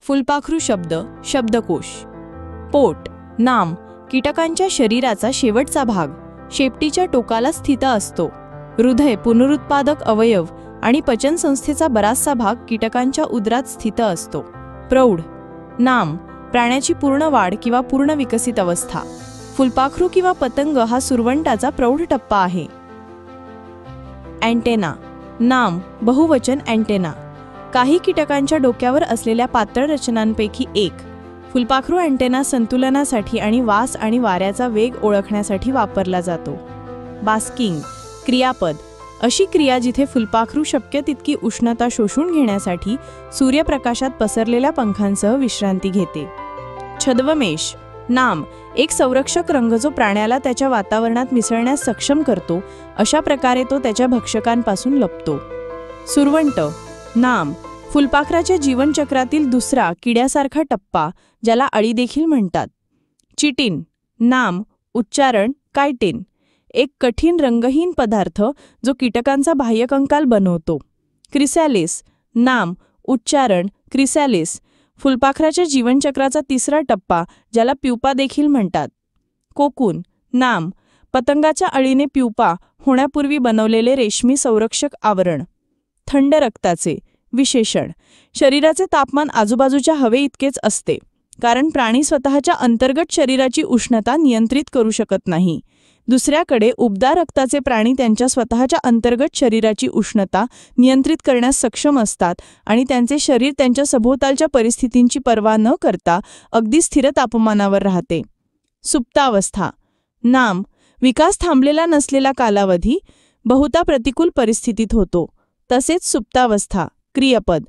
फुलपाखरू शब्द शब्दकोश. पोट, नाम, कीटकांच्या शरीराचा शेवटचा भाग, शेपटीच्या टोकाला स्थित असतो. हृदय, पुनरुत्पादक अवयव आणि पचनसंस्थेचा बराचसा भाग कीटकांच्या उदरात स्थित असतो. प्रौढ, नाम, प्राण्याची पूर्ण वाढ किंवा पूर्ण विकसित अवस्था. फुलपाखरू किंवा पतंग हा सुरवंटाचा प्रौढ टप्पा आहे. अँटेना, नाम, बहुवचन अँटेना. काही कीटकांच्या डोक्यावर असलेल्या पातळ रचनांपैकी एक. फुलपाखरू अँटेना संतुलनासाठी आणि वास आणि वाऱ्याचा वेग ओळखण्यासाठी वापरला जातो. बास्किंग, क्रियापद, अशी क्रिया जिथे फुलपाखरू शक्य तितकी उष्णता शोषून घेण्यासाठी सूर्यप्रकाशात पसरलेल्या पंखांसह विश्रांती घेते. छद्मवेश, नाम, एक संरक्षक रंग जो प्राण्याला त्याच्या वातावरणात मिसळण्यास सक्षम करतो. अशा प्रकारे तो त्याच्या भक्षकांपासून लपतो. सुरवंट, नाम, फुलपाखराच्या जीवनचक्रातील दुसरा किड्यासारखा टप्पा, ज्याला अळी देखील म्हणतात. चिटिन, नाम, उच्चारण कायटिन, एक कठीण रंगहीन पदार्थ जो कीटकांचा बाह्यकंकाल बनवतो. क्रिसॅलिस, नाम, उच्चारण क्रिसॅलिस, फुलपाखराच्या जीवनचक्राचा तिसरा टप्पा, ज्याला प्युपा देखील म्हणतात. कोकून, नाम, पतंगाच्या अळीने प्युपा होण्यापूर्वी बनवलेले रेशमी संरक्षक आवरण. थंड रक्ताचे विशेषण, शरीराचे तापमान आजूबाजूच्या हवेइतकेच असते, कारण प्राणी स्वतःच्या अंतर्गत शरीराची उष्णता नियंत्रित करू शकत नाही. दुसऱ्याकडे उबदार रक्ताचे प्राणी त्यांच्या स्वतःच्या अंतर्गत शरीराची उष्णता नियंत्रित करण्यास सक्षम असतात आणि त्यांचे शरीर त्यांच्या सभोवतालच्या परिस्थितींची पर्वा न करता अगदी स्थिर तापमानावर राहते. सुप्तावस्था, नाम, विकास थांबलेला नसलेला कालावधी, बहुधा प्रतिकूल परिस्थितीत होतो. तसेच सुप्तावस्था क्रियापद.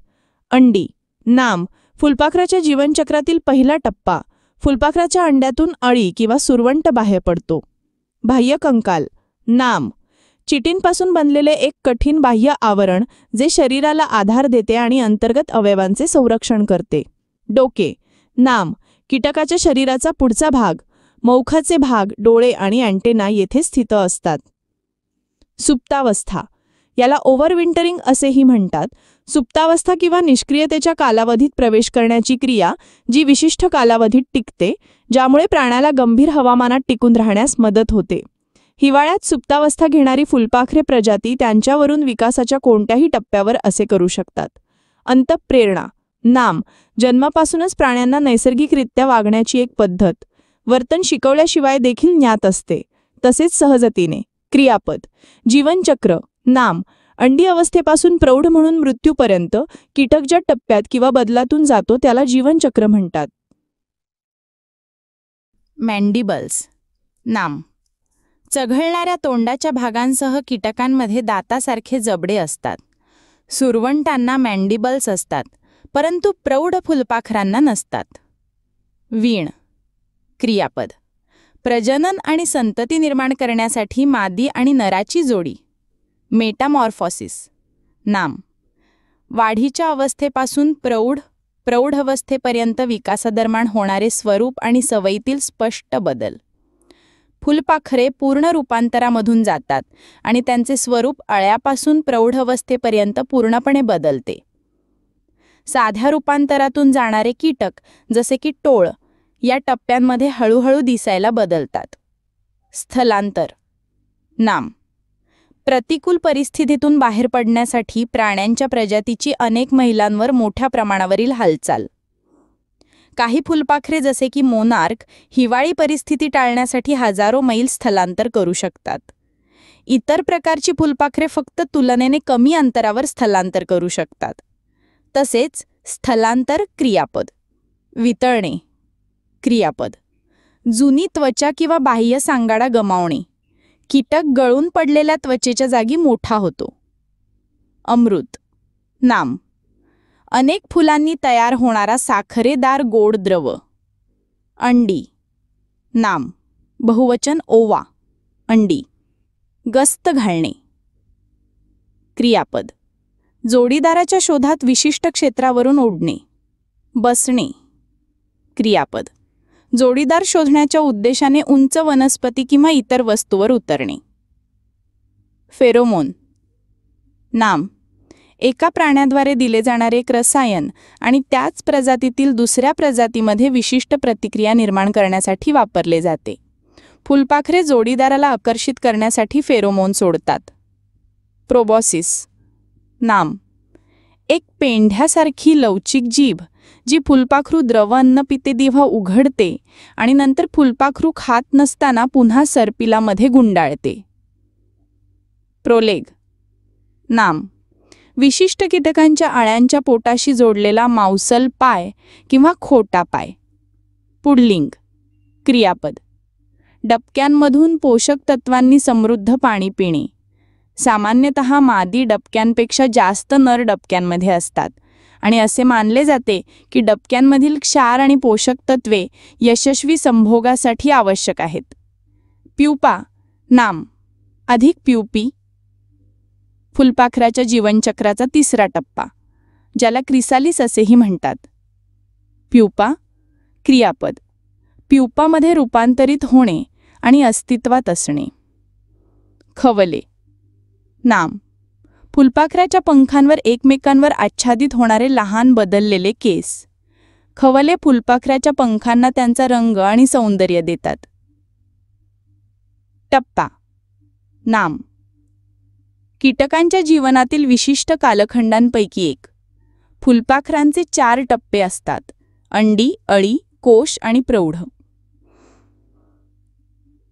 अंडी, नाम, फुलपाखराच्या जीवनचक्रातील पहिला टप्पा, फुलपाखराच्या अंड्यातून अळी किंवा सुरवंट बाहेर पडतो. बाह्यकंकाल, नाम, चिटिनपासून बनलेले एक कठीण बाह्य आवरण जे शरीराला आधार देते आणि अंतर्गत अवयवांचे संरक्षण करते. डोके, नाम, कीटकाच्या शरीराचा पुढचा भाग, मौखाचे भाग, डोळे आणि अँटेना येथे स्थित असतात. सुप्तावस्था, याला ओव्हरविंटरिंग असेही म्हणतात. सुप्तावस्था किंवा निष्क्रियतेच्या कालावधीत प्रवेश करण्याची क्रिया, जी विशिष्ट कालावधीत टिकते, ज्यामुळे प्राण्याला गंभीर हवामानात टिकून राहण्यास मदत होते. हिवाळ्यात सुप्तावस्था घेणारी फुलपाखरे प्रजाती त्यांच्यावरून विकासाच्या कोणत्याही टप्प्यावर असे करू शकतात. अंतःप्रेरणा, नाम, जन्मापासूनच प्राण्यांना नैसर्गिकरित्या वागण्याची एक पद्धत, वर्तन शिकवल्याशिवाय देखील ज्ञात असते. तसेच सहजतीने. क्रियापद. जीवनचक्र, नाम, अंडी अवस्थेपासून प्रौढ म्हणून मृत्यूपर्यंत कीटक ज्या टप्प्यात किंवा बदलातून जातो त्याला जीवनचक्र म्हणतात. मॅन्डिबल्स, नाम, चघळणाऱ्या तोंडाच्या भागांसह कीटकांमध्ये दातासारखे जबडे असतात. सुरवंटांना मॅन्डिबल्स असतात, परंतु प्रौढ फुलपाखरांना नसतात. वीण, क्रियापद, प्रजनन आणि संतती निर्माण करण्यासाठी मादी आणि नराची जोडी. मेटामॉर्फॉसिस, नाम, वाढीच्या अवस्थेपासून प्रौढ अवस्थेपर्यंत विकासादरम्यान होणारे स्वरूप आणि सवयीतील स्पष्ट बदल. फुलपाखरे पूर्ण रूपांतरामधून जातात आणि त्यांचे स्वरूप अळ्यापासून प्रौढ अवस्थेपर्यंत पूर्णपणे बदलते. साध्या रूपांतरातून जाणारे कीटक जसे की टोळ या टप्प्यांमध्ये हळूहळू दिसायला बदलतात. स्थलांतर, नाम, प्रतिकूल परिस्थितीतून बाहेर पडण्यासाठी प्राण्यांच्या प्रजातीची अनेक मैलांवर मोठ्या प्रमाणावरील हालचाल. काही फुलपाखरे जसे की मोनार्क हिवाळी परिस्थिती टाळण्यासाठी हजारो मैल स्थलांतर करू शकतात. इतर प्रकारची फुलपाखरे फक्त तुलनेने कमी अंतरावर स्थलांतर करू शकतात. तसेच स्थलांतर क्रियापद. वितळणे, क्रियापद, जुनी त्वचा किंवा बाह्य सांगाडा गमावणे. कीटक गळून पडलेल्या त्वचेच्या जागी मोठा होतो. अमृत, नाम, अनेक फुलांनी तयार होणारा साखरेदार गोड द्रव. अंडी, नाम, बहुवचन ओवा, अंडी, गस्त घालणे. क्रियापद, जोडीदाराच्या शोधात विशिष्ट क्षेत्रावरून उडणे. बसणे, क्रियापद, जोडीदार शोधण्याच्या उद्देशाने उंच वनस्पती किंवा इतर वस्तूवर उतरणे. फेरोमोन, नाम, एका प्राण्याद्वारे दिले जाणारे एक रसायन आणि त्याच प्रजातीतील दुसऱ्या प्रजातीमध्ये विशिष्ट प्रतिक्रिया निर्माण करण्यासाठी वापरले जाते. फुलपाखरे जोडीदाराला आकर्षित करण्यासाठी फेरोमोन सोडतात. प्रोबॉसिस. नाम. एक पेंढ्यासारखी लवचिक जीभ जी फुलपाखरू द्रव अन्न पिते तेव्हा उघडते आणि नंतर फुलपाखरू खात नसताना पुन्हा सर्पिलामध्ये गुंडाळते. प्रोलेग. नाम. विशिष्ट कीटकांच्या अळ्यांच्या पोटाशी जोडलेला मांसल पाय किंवा खोटा पाय. पुडलिंग. क्रियापद. डबक्यांमधून पोषक तत्वांनी समृद्ध पाणी पिणे. सामान्यतः मादी डबक्यांपेक्षा जास्त नर डबक्यांमध्ये असतात आणि असे मानले जाते की डबक्यांमधील क्षार आणि पोषक तत्वे यशस्वी संभोगासाठी आवश्यक आहेत. प्युपा. नाम. अधिक प्युपी. फुलपाखराच्या जीवनचक्राचा तिसरा टप्पा, ज्याला क्रिसालिस असेही म्हणतात. प्युपा. क्रियापद. प्युपामध्ये रूपांतरित होणे आणि अस्तित्वात असणे. खवले. नाम. फुलपाखराच्या पंखांवर एकमेकांवर आच्छादित होणारे लहान बदललेले केस. खवले फुलपाखराच्या पंखांना त्यांचा रंग आणि सौंदर्य देतात. टप्पा. नाम. कीटकांच्या जीवनातील विशिष्ट कालखंडांपैकी एक. फुलपाखरांचे 4 टप्पे असतात: अंडी, अळी, कोश आणि प्रौढ.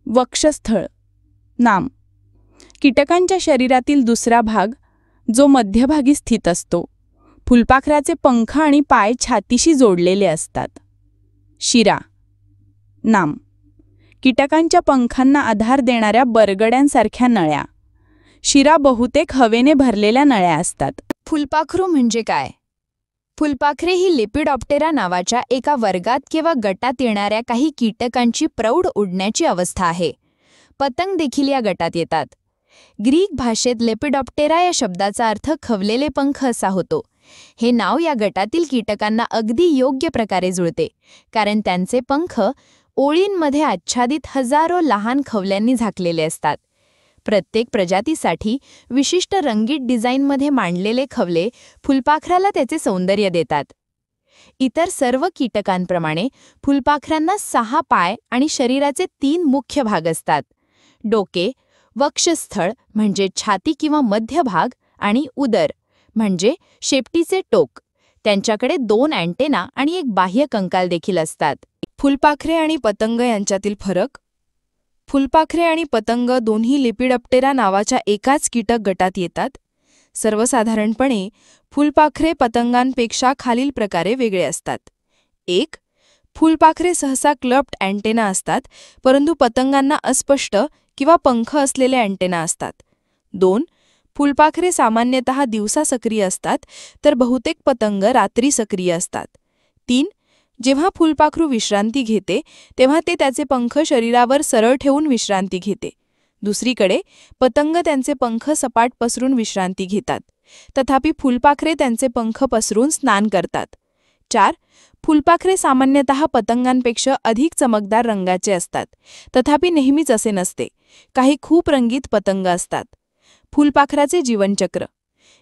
वक्षस्थळ. नाम. कीटकांच्या शरीरातील दुसरा भाग जो मध्यभागी स्थित असतो. फुलपाखराचे पंख आणि पाय छातीशी जोडलेले असतात. शिरा. नाम. कीटकांच्या पंखांना आधार देणाऱ्या बरगड्यांसारख्या नळ्या. शिरा बहुतेक हवेने भरलेल्या नळ्या असतात. फुलपाखरू म्हणजे काय? फुलपाखरे ही लेपिडॉप्टेरा नावाच्या एका वर्गात किंवा गटात येणाऱ्या काही कीटकांची प्रौढ उडण्याची अवस्था आहे. पतंग देखील या गटात येतात. ग्रीक भाषेत लेपिडॉप्टेरा या शब्दाचा अर्थ खवलेले पंख असा होतो. हे नाव या गटातील कीटकांना अगदी योग्य प्रकारे जुळते, कारण त्यांचे पंख ओळींमध्ये आच्छादित हजारो लहान खवल्यांनी झाकलेले असतात. प्रत्येक प्रजातीसाठी विशिष्ट रंगीत डिझाईनमध्ये मांडलेले खवले फुलपाखराला त्याचे सौंदर्य देतात. इतर सर्व कीटकांप्रमाणे फुलपाखरांना 6 पाय आणि शरीराचे 3 मुख्य भाग असतात: डोके, वक्षस्थळ म्हणजे छाती किंवा मध्यभाग, आणि उदर म्हणजे शेपटीचे टोक. त्यांच्याकडे 2 अँटेना आणि एक बाह्य कंकाल देखील असतात. फुलपाखरे आणि पतंग यांच्यातील फरक. फुलपाखरे आणि पतंग दोन्ही लेपिडॉप्टेरा नावाच्या एकाच कीटक गटात येतात. सर्वसाधारणपणे फुलपाखरे पतंगांपेक्षा खालील प्रकारे वेगळे असतात. 1. फुलपाखरे सहसा क्लप्ड अँटेना असतात, परंतु पतंगांना अस्पष्ट किंवा पंख असलेले अँटेना असतात. 2. फुलपाखरे सामान्यतः दिवसा सक्रिय असतात, तर बहुतेक पतंग रात्री सक्रिय असतात. 3. जेव्हा फुलपाखरू विश्रांती घेते तेव्हा ते त्याचे पंख शरीरावर सरळ ठेवून विश्रांती घेते. दुसरीकडे पतंग त्यांचे पंख सपाट पसरून विश्रांती घेतात. तथापि फुलपाखरे त्यांचे पंख पसरून स्नान करतात. 4. फुलपाखरे सामान्यतः पतंगांपेक्षा अधिक चमकदार रंगाचे असतात, तथापि नेहमीच असे नसते. काही खूप रंगीत पतंग असतात. फुलपाखराचे जीवनचक्र.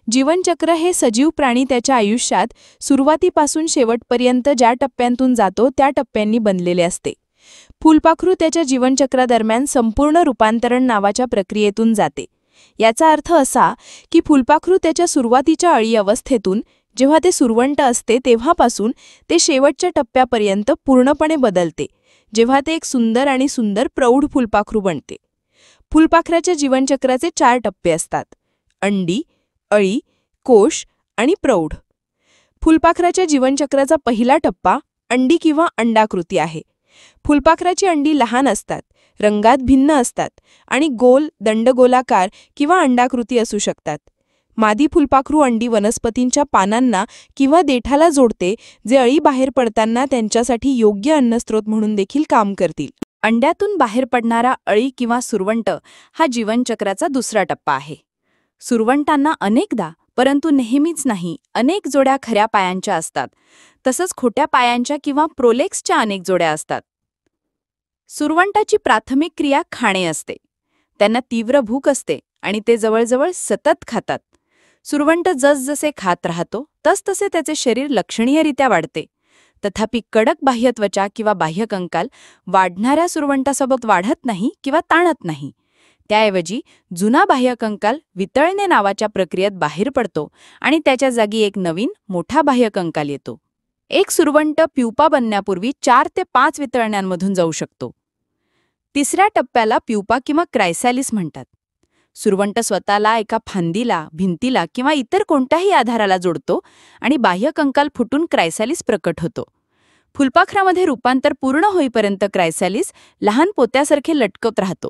जीवनचक्र हे सजीव प्राणी त्याच्या आयुष्यात सुरुवातीपासून शेवटपर्यंत ज्या टप्प्यांतून जातो त्या टप्प्यांनी बनलेले असते. फुलपाखरू त्याच्या जीवनचक्रादरम्यान संपूर्ण रूपांतरण नावाच्या प्रक्रियेतून जाते. याचा अर्थ असा की फुलपाखरू त्याच्या सुरुवातीच्या अळी अवस्थेतून, जेव्हा ते सुरवंट असते तेव्हापासून ते शेवटच्या टप्प्यापर्यंत पूर्णपणे बदलते, जेव्हा ते एक सुंदर आणि सुंदर प्रौढ फुलपाखरू बनते. फुलपाखराच्या जीवनचक्राचे 4 टप्पे असतात: अंडी, अळी, कोश आणि प्रौढ. फुलपाखराच्या जीवनचक्राचा पहिला टप्पा अंडी किंवा अंडाकृती आहे. फुलपाखराची अंडी लहान असतात, रंगात भिन्न असतात आणि गोल, दंडगोलाकार किंवा अंडाकृती असू शकतात. मादी फुलपाखरू अंडी वनस्पतींच्या पानांना किंवा देठाला जोडते, जे अळी बाहेर पडताना त्यांच्यासाठी योग्य अन्नस्रोत म्हणून देखील काम करतील. अंड्यातून बाहेर पडणारा अळी किंवा सुरवंट हा जीवनचक्राचा दुसरा टप्पा आहे. सुरवंटांना अनेकदा, परंतु नेहमीच नाही, अनेक जोड्या खऱ्या पायांच्या असतात. तसंच खोट्या पायांच्या किंवा प्रोलेक्सच्या अनेक जोड्या असतात. सुरवंटाची प्राथमिक क्रिया खाणे असते. त्यांना तीव्र भूक असते आणि ते जवळजवळ सतत खातात. सुरवंट जसजसे खात राहतो तसतसे त्याचे शरीर लक्षणीयरित्या वाढते. तथापि कडक बाह्य त्वचा किंवा बाह्य कंकाल वाढणाऱ्या सुरवंटासोबत वाढत नाही किंवा ताणत नाही. त्याऐवजी जुना बाह्य कंकाल वितळणे नावाच्या प्रक्रियेत बाहेर पडतो आणि त्याच्या जागी एक नवीन मोठा बाह्य कंकाल येतो. एक सुरवंट प्युपा बनण्यापूर्वी 4 ते 5 वितळण्यांमधून जाऊ शकतो. तिसऱ्या टप्प्याला प्युपा किंवा क्रायसॅलिस म्हणतात. सुरवंट स्वतःला एका फांदीला, भिंतीला किंवा इतर कोणत्याही आधाराला जोडतो आणि बाह्य कंकाल फुटून क्रायसॅलिस प्रकट होतो. फुलपाखरामध्ये रूपांतर पूर्ण होईपर्यंत क्रायसॅलिस लहान पोत्यासारखे लटकत राहतो.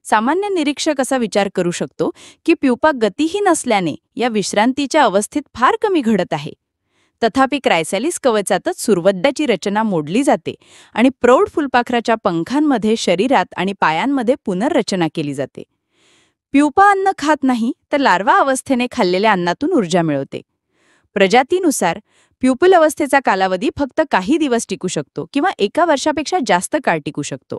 सामान्य निरीक्षक असा विचार करू शकतो की प्युपा गतिहीन असल्याने या विश्रांतीच्या अवस्थेत फार कमी घडत आहे. तथापि क्रायसॅलिस कवचातच सुरवंटाची रचना मोडली जाते आणि प्रौढ फुलपाखराच्या पंखांमध्ये, शरीरात आणि पायांमध्ये पुनर्रचना केली जाते. प्युपा अन्न खात नाही तर लार्वा अवस्थेने खाल्लेल्या अन्नातून ऊर्जा मिळवते. प्रजातीनुसार प्युपल अवस्थेचा कालावधी फक्त काही दिवस टिकू शकतो किंवा 1 वर्षापेक्षा जास्त काळ टिकू शकतो.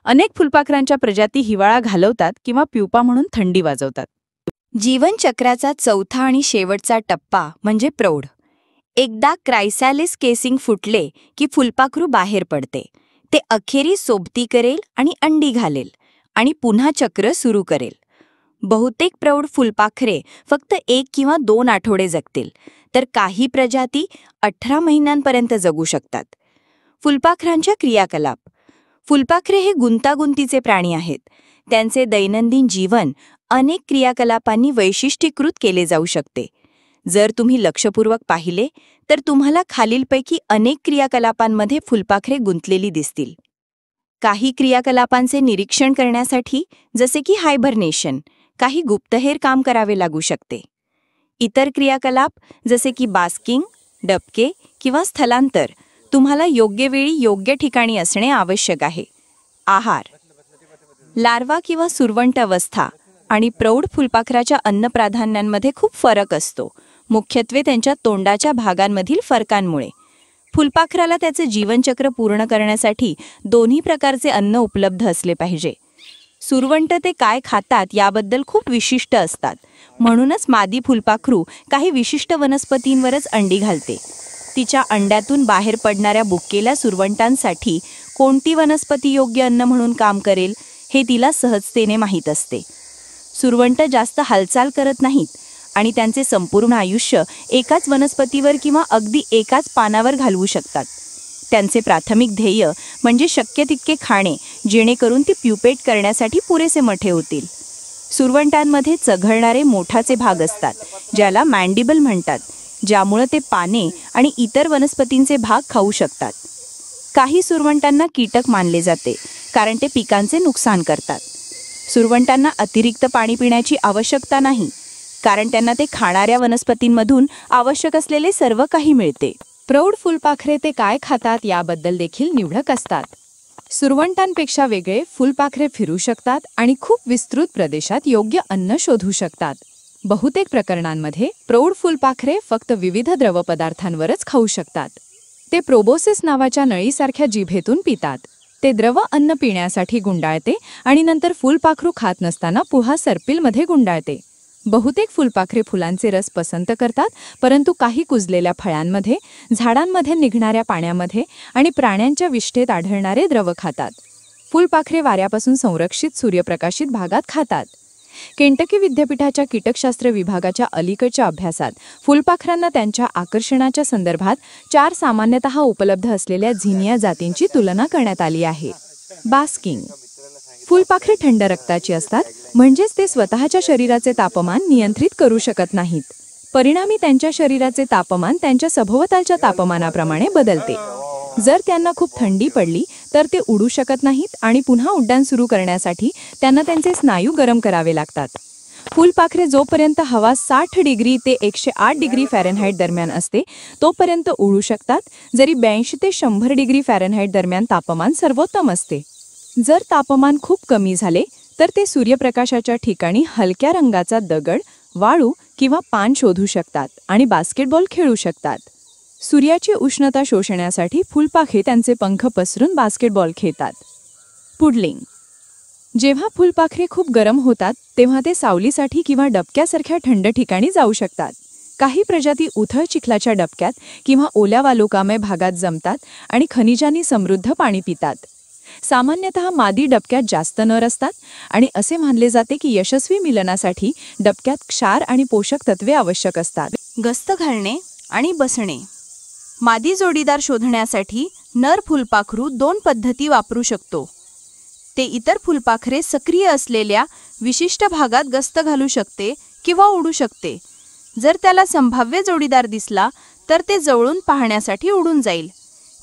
अनेक फुलपाखरांच्या प्रजाती हिवाळा घालवतात किंवा प्युपा म्हणून थंडी वाजवतात. जीवनचक्राचा चौथा आणि शेवटचा टप्पा म्हणजे प्रौढ. एकदा क्रायसॅलिस केसिंग फुटले की फुलपाखरू बाहेर पडते. ते अखेरी सोबती करेल आणि अंडी घालेल आणि पुन्हा चक्र सुरू करेल. बहुतेक प्रौढ फुलपाखरे फक्त 1 किंवा 2 आठवडे जगतील, तर काही प्रजाती 18 महिन्यांपर्यंत जगू शकतात. फुलपाखरांच्या क्रियाकलाप. फुलपाखरे हे गुंतागुंतीचे प्राणी आहेत. त्यांचे दैनंदिन जीवन अनेक क्रियाकलापांनी वैशिष्ट्यीकृत केले जाऊ शकते. जर तुम्ही लक्षपूर्वक पाहिले तर तुम्हाला खालीलपैकी अनेक क्रियाकलापांमध्ये फुलपाखरे गुंतलेली दिसतील. काही क्रियाकलापांचे निरीक्षण करण्यासाठी, जसे की हायबर्नेशन, काही गुप्तहेर काम करावे लागू शकते. इतर क्रियाकलाप, जसे की बास्किंग, डबके किंवा स्थलांतर, तुम्हाला योग्य वेळी योग्य ठिकाणी असणे आवश्यक आहे. आहार. लार्वा किंवा सुरवंट अवस्था आणि प्रौढ फुलपाखराच्या अन्नप्राधान्यांमध्ये खूप फरक असतो, मुख्यत्वे त्यांच्या तोंडाच्या भागांमधील फरकांमुळे. फुलपाखराला त्याचे जीवनचक्र पूर्ण करण्यासाठी दोन्ही प्रकारचे अन्न उपलब्ध असले पाहिजे. सुरवंट ते काय खातात याबद्दल खूप विशिष्ट असतात, म्हणूनच मादी फुलपाखरू काही विशिष्ट वनस्पतींवरच अंडी घालते. तिच्या अंड्यातून बाहेर पडणाऱ्या बुक्केल्या सुरवंटांसाठी कोणती वनस्पती योग्य अन्न म्हणून काम करेल हे तिला सहजतेने माहीत असते. सुरवंट जास्त हालचाल करत नाहीत आणि त्यांचे संपूर्ण आयुष्य एकाच वनस्पतीवर किंवा अगदी एकाच पानावर घालवू शकतात. त्यांचे प्राथमिक ध्येय म्हणजे शक्य तितके खाणे, जेणेकरून ती प्युपेट करण्यासाठी पुरेसे मोठे होतील. सुरवंटांमध्ये चघळणारे मोठाचे भाग असतात, ज्याला मॅन्डिबल म्हणतात, ज्यामुळे ते पाने आणि इतर वनस्पतींचे भाग खाऊ शकतात. काही सुरवंटांना कीटक मानले जाते, कारण ते पिकांचे नुकसान करतात. सुरवंटांना अतिरिक्त पाणी पिण्याची आवश्यकता नाही, कारण त्यांना ते खाणाऱ्या वनस्पतींमधून आवश्यक असलेले सर्व काही मिळते. प्रौढ फुलपाखरे ते काय खातात याबद्दल देखील निवडक असतात. सुरवंटांपेक्षा वेगळे फुलपाखरे फिरू शकतात आणि खूप विस्तृत प्रदेशात योग्य अन्न शोधू शकतात. बहुतेक प्रकरणांमध्ये प्रौढ फुलपाखरे फक्त विविध द्रवपदार्थांवरच खाऊ शकतात. ते प्रोबोसिस नावाच्या नळीसारख्या जिभेतून पितात. ते द्रव अन्न पिण्यासाठी गुंडाळते आणि नंतर फुलपाखरू खात नसताना पुन्हा सर्पिलमध्ये गुंडाळते. बहुतेक फुलपाखरे फुलांचे रस पसंत करतात, परंतु काही कुजलेल्या फळांमध्ये, झाडांमध्ये निघणाऱ्या पाण्यामध्ये आणि प्राण्यांच्या विष्ठेत आढळणारे द्रव खातात. फुलपाखरे वाऱ्यापासून संरक्षित सूर्यप्रकाशित भागात खातात. केंटकी विद्यापीठाच्या कीटकशास्त्र विभागाच्या अलीकडच्या अभ्यासात फुलपाखरांना त्यांच्या आकर्षणाच्या संदर्भात 4 सामान्यतः उपलब्ध असलेल्या झिनिया जातींची तुलना करण्यात आली आहे. बास्किंग. फुलपाखरे थंड रक्ताची असतात, म्हणजेच ते स्वतःच्या शरीराचे तापमान नियंत्रित करू शकत नाहीत. परिणामी त्यांच्या शरीराचे तापमान त्यांच्या सभोवतालच्या तापमानाप्रमाणे बदलते. जर त्यांना खूप थंडी पडली तर ते उडू शकत नाहीत आणि पुन्हा उड्डाण सुरू करण्यासाठी त्यांना त्यांचे स्नायू गरम करावे लागतात. फुलपाखरे जोपर्यंत हवा 60 डिग्री ते 108 डिग्री फॅरनहाईट दरम्यान असते तोपर्यंत उडू शकतात, जरी 82 ते 100 डिग्री फॅरनहाईट दरम्यान तापमान सर्वोत्तम असते. जर तापमान खूप कमी झाले तर ते सूर्यप्रकाशाच्या ठिकाणी हलक्या रंगाचा दगड, वाळू किंवा पान शोधू शकतात आणि बास्केटबॉल खेळू शकतात. सूर्याची उष्णता शोषण्यासाठी फुलपाखरे त्यांचे पंख पसरून बास्केटबॉल खेळतात. पुडलिंग. जेव्हा फुलपाखरे खूप गरम होतात तेव्हा ते सावलीसाठी किंवा डबक्यासारख्या थंड ठिकाणी जाऊ शकतात. काही प्रजाती उथळ चिखलाच्या डबक्यात किंवा ओल्या वालुकामय भागात जमतात आणि खनिजांनी समृद्ध पाणी पितात. सामान्यतः मादी डबक्यात जास्त नर असतात आणि असे मानले जाते की यशस्वी मिलनासाठी डबक्यात क्षार आणि पोषक तत्वे आवश्यक असतात. गस्त घालणे आणि बसणे. मादी जोडीदार शोधण्यासाठी नर फुलपाखरू 2 पद्धती वापरू शकतो. ते इतर फुलपाखरे सक्रिय असलेल्या विशिष्ट भागात गस्त घालू शकते किंवा उडू शकते. जर त्याला संभाव्य जोडीदार दिसला तर ते जवळून पाहण्यासाठी उडून जाईल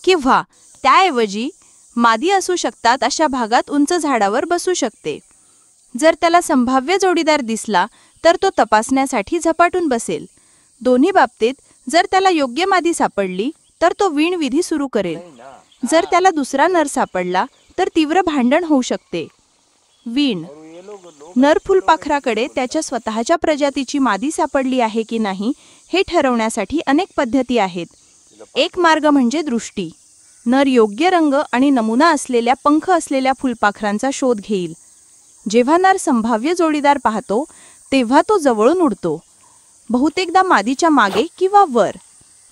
किंवा त्याऐवजी मादी असू शकतात अशा भागात उंच झाडावर बसू शकते. जर त्याला संभाव्य जोडीदार दिसला तर तो तपासण्यासाठी झपाटून बसेल. दोन्ही बाबतीत जर त्याला योग्य मादी सापडली तर तो वीण विधी सुरू करेल. जर त्याला दुसरा नर सापडला तर तीव्र भांडण होऊ शकते. वीण. नर फुलपाखराकडे त्याच्या स्वतःच्या प्रजातीची मादी सापडली आहे की नाही हे ठरवण्यासाठी अनेक पद्धती आहेत. एक मार्ग म्हणजे दृष्टी. नर योग्य रंग आणि नमुना असलेल्या पंख असलेल्या फुलपाखरांचा शोध घेईल. जेव्हा नर संभाव्य जोडीदार पाहतो तेव्हा तो जवळून उडतो, बहुतेकदा मादीच्या मागे किंवा वर.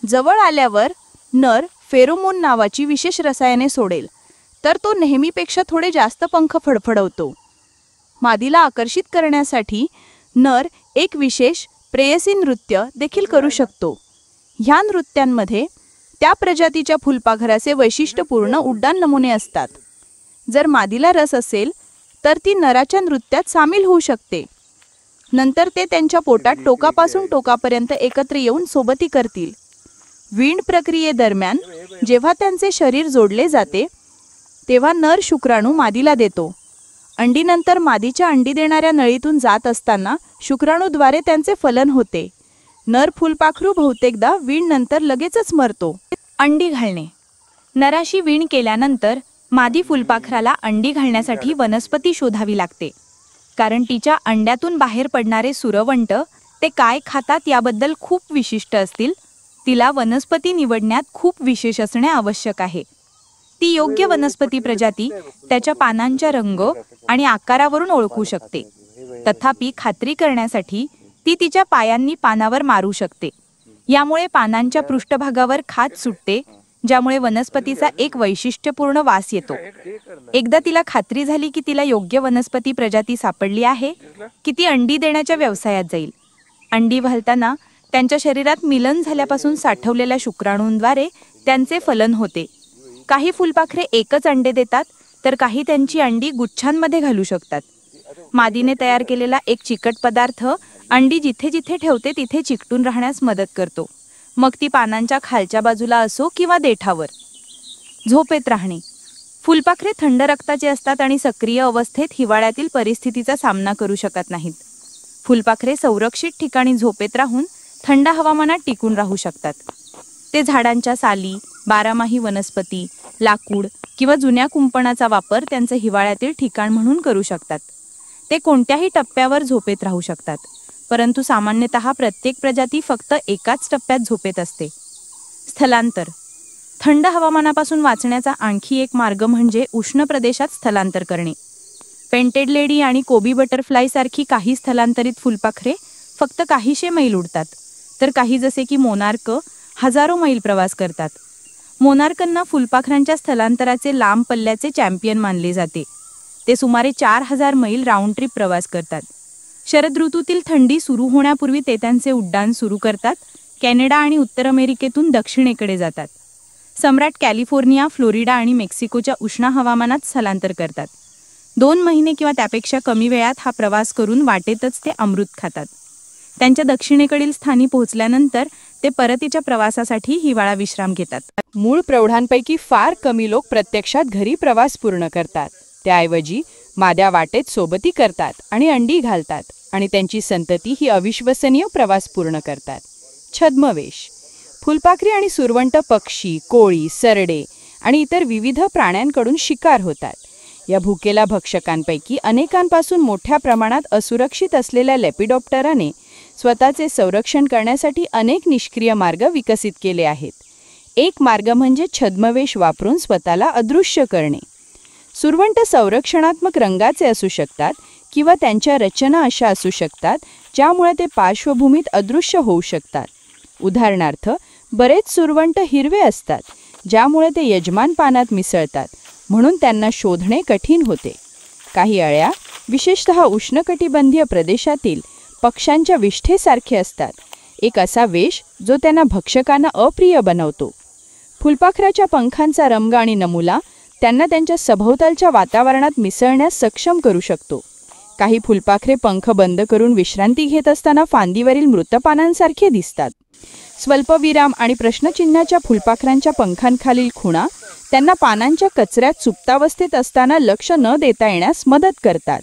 जवळ आल्यावर नर फेरोमोन नावाची विशेष रसायने सोडेल, तर तो नेहमीपेक्षा थोडे जास्त पंख फडफडवतो. मादीला आकर्षित करण्यासाठी नर एक विशेष प्रेयसी नृत्य देखील करू शकतो. ह्या नृत्यांमध्ये त्या प्रजातीच्या फुलपाखराचे वैशिष्ट्यपूर्ण उड्डाण नमुने असतात. जर मादीला रस असेल तर ती नराच्या नृत्यात सामील होऊ शकते. नंतर ते त्यांच्या पोटात टोकापासून टोकापर्यंत एकत्र येऊन सोबती करतील. वीण प्रक्रियेदरम्यान जेव्हा त्यांचे शरीर जोडले जाते तेव्हा नर शुक्राणू मादीला देतो. अंडीनंतर मादीच्या अंडी देणाऱ्या नळीतून जात असताना शुक्राणूद्वारे त्यांचे फलन होते. नर फुलपाखरू बहुतेकदा वीण नंतर लगेचच मरतो. अंडी घालणे. नराशी वीण केल्यानंतर मादी फुलपाखराला अंडी घालण्यासाठी वनस्पती शोधावी लागते. कारण तिच्या अंड्यातून बाहेर पडणारे सुरवंट ते काय खातात याबद्दल खूप विशिष्ट असतील. तिला वनस्पती निवडण्यात खूप विशेष असणे आवश्यक आहे. ती योग्य वनस्पती प्रजाती त्याच्या पानांच्या रंग आणि आकारावरून ओळखू शकते. तथापि खात्री करण्यासाठी ती तिच्या पायांनी पानावर मारू शकते. यामुळे पानांच्या पृष्ठभागावर खाज सुटते, ज्यामुळे वनस्पतीचा एक वैशिष्ट्यपूर्ण वास येतो. एकदा तिला खात्री झाली की तिला योग्य वनस्पती प्रजाती सापडली आहे की ती अंडी देण्याच्या व्यवसायात जाईल. अंडी घालताना त्यांच्या शरीरात मिलन झाल्यापासून साठवलेल्या शुक्राणूंद्वारे त्यांचे फलन होते. काही फुलपाखरे एकच अंडे देतात तर काही त्यांची अंडी गुच्छांमध्ये घालू शकतात. मादीने तयार केलेला एक चिकट पदार्थ अंडी जिथे जिथे ठेवते तिथे चिकटून राहण्यास मदत करतो, मग ती पानांच्या खालच्या बाजूला असो किंवा देठावर. झोपेत राहणे. फुलपाखरे थंड रक्ताचे असतात आणि सक्रिय अवस्थेत हिवाळ्यातील परिस्थितीचा सामना करू शकत नाहीत. फुलपाखरे संरक्षित ठिकाणी झोपेत राहून थंड हवामानात टिकून राहू शकतात. ते झाडांच्या साली, बारामाही वनस्पती, लाकूड किंवा जुन्या कुंपणाचा वापर त्यांचे हिवाळ्यातील ठिकाण म्हणून करू शकतात. ते कोणत्याही टप्प्यावर झोपेत राहू शकतात, परंतु सामान्यतः प्रत्येक प्रजाती फक्त एकाच टप्प्यात झोपेत असते. स्थलांतर. थंड हवामानापासून वाचण्याचा आणखी एक मार्ग म्हणजे उष्ण प्रदेशात स्थलांतर करणे. पेंटेड लेडी आणि कोबी बटरफ्लाय सारखी काही स्थलांतरित फुलपाखरे फक्त काहीशे मैल उडतात, तर काही जसे की मोनार्क हजारो मैल प्रवास करतात. मोनार्कांना फुलपाखरांच्या स्थलांतराचे लांब पल्ल्याचे चॅम्पियन मानले जाते. ते सुमारे 4000 मैल राऊंड ट्रिप प्रवास करतात. शरद ऋतूतील थंडी सुरू होण्यापूर्वी ते त्यांचे उड्डाण सुरू करतात. कॅनडा आणि उत्तर अमेरिकेतून दक्षिणेकडे जातात. सम्राट कॅलिफोर्निया, फ्लोरिडा आणि मेक्सिकोच्या उष्ण हवामानात स्थलांतर करतात. 2 महिने किंवा त्यापेक्षा कमी वेळात हा प्रवास करून वाटेतच ते अमृत खातात. त्यांच्या दक्षिणेकडील स्थानी पोहोचल्यानंतर ते परतीच्या प्रवासासाठी हिवाळा विश्राम घेतात. मूळ प्रौढांपैकी फार कमी लोक प्रत्यक्षात घरी प्रवास पूर्ण करतात. त्याऐवजी माद्या वाटेत सोबती करतात आणि अंडी घालतात आणि त्यांची संतती ही अविश्वसनीय प्रवास पूर्ण करतात. छद्मवेश. फुलपाखरे आणि सुरवंट पक्षी, कोळी, सरडे आणि इतर विविध प्राण्यांकडून शिकार होतात. या भुकेला भक्षकांपैकी अनेकांपासून मोठ्या प्रमाणात असुरक्षित असलेल्या लेपिडॉप्टराने स्वतःचे संरक्षण करण्यासाठी अनेक निष्क्रिय मार्ग विकसित केले आहेत. एक मार्ग म्हणजे छद्मवेश वापरून स्वतःला अदृश्य करणे. सुरवंट संरक्षणात्मक रंगाचे असू शकतात किंवा त्यांच्या रचना अशा असू शकतात ज्यामुळे ते पार्श्वभूमीत अदृश्य होऊ शकतात. उदाहरणार्थ, बरेच सुरवंट हिरवे असतात ज्यामुळे ते यजमान पानात मिसळतात, म्हणून त्यांना शोधणे कठीण होते. काही अळ्या, विशेषतः उष्णकटिबंधीय प्रदेशातील पक्ष्यांच्या विष्ठेसारखे असतात, एक असा वेश जो त्यांना भक्षकांना अप्रिय बनवतो. फुलपाखराच्या पंखांचा रंग आणि नमुना त्यांना त्यांच्या सभोवतालच्या वातावरणात मिसळण्यास सक्षम करू शकतो. काही फुलपाखरे पंख बंद करून विश्रांती घेत असताना फांदीवरील मृत पानांसारखे दिसतात. स्वल्पविराम आणि प्रश्नचिन्हाच्या फुलपाखरांच्या पंखांखालील खुणा त्यांना पानांच्या कचऱ्यात सुप्तावस्थेत असताना लक्ष न देता येण्यास मदत करतात.